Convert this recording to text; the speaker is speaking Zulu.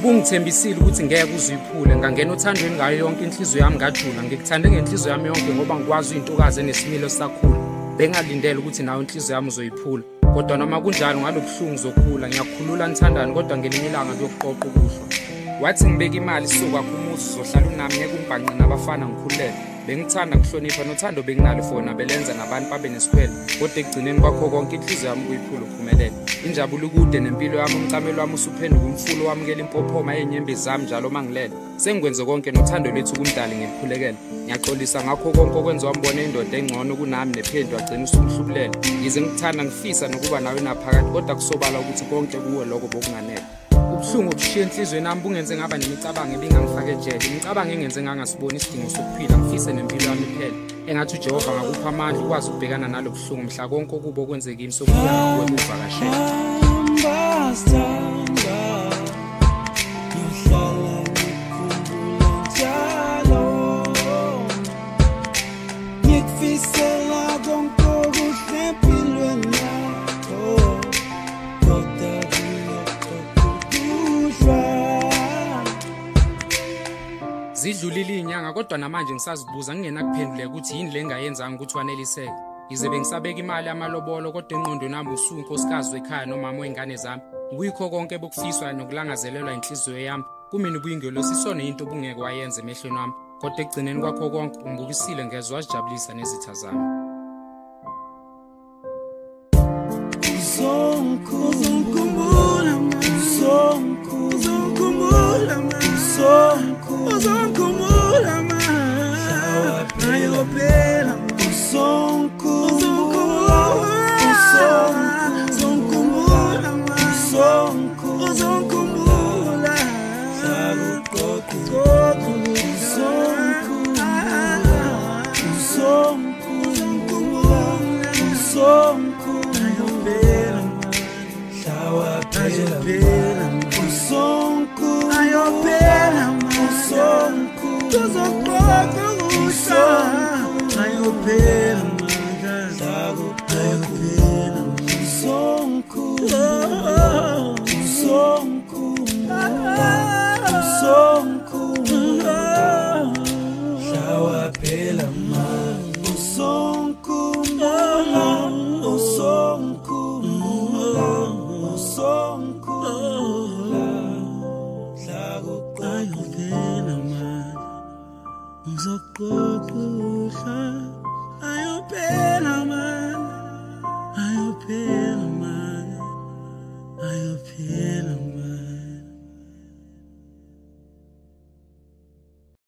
Ubungithembisile ukuthi ngeke uziphule ngangena uthandweni ngayo yonke inhliziyo yami ngajula ngikuthande ngenhliziyo yami yonke ngoba ngikwazi intokazi enesimilo sakhula bengalindele ukuthi nawe inhliziyo yami uzoyiphula kodwa noma kunjalo ngalobuhlungu zokhula ngiyakukhulula nithandani kodwa ngelinye ilanga kuyokuqoqa ukuhlwa wathi ngibeka imali suka kumuzi uzohlala unami ngeke ungibhanqe nabafana ngikhululeke bengithanda kuhlonipha nothando benginalo fona belenza nabantu babe nesikhwele kodwa ekugcineni kwakho konke inhliziyo yami kuyiphula ukuphumelela injabulo kude nempilo yami umcamelo wami usuphenduka umfulo wamukela impophoma yenyembezi zami njalo mangilele sengikwenze konke nothando lethu kumdali ngilikhulekela ngiyaxolisa ngakho konke okwenza wambona indoda engcono kunami nephendwa agcina usumhlubulela yize ngithanda ngifisa nokuba nawe naphakathi kodwa kusobala ukuthi konke kuwe lokho bokunganele ubuhlungu obushiya enhlizweni yami bungenze ngaba nemicabango ebingangifaka ejele imicabango engenze ngangasiboni isidingo sokuphila ngifise nempilo yami iphele engathi uJehova ngakupha amandla ukwazi ukubhekana nalobuhlungu mhla konke okubo okwenzeka kimi sokuya kuwe kuvakashela Zidlulile inyanga kodwa namanje ngisazibuza ngingenakuphenduleka ukuthi yini le ngayenzanga ukuthi waneliseke yize bengisabeka imali yamalobolo kodwa engqondweni nami usunkosikazi wekhaya nomama wengane zami kuyikho konke bokufiswa nokulangazelelwa inhliziyo yami kumina ubuyingelosi isona into obungeke wayenza emehlweni wami kodwa ekugcineni kwakho konke ungibukisile ngezwe wajabulisa nezitha zami Uzong'khumbula ayopela Uzong'khumbula ayopela man ayopela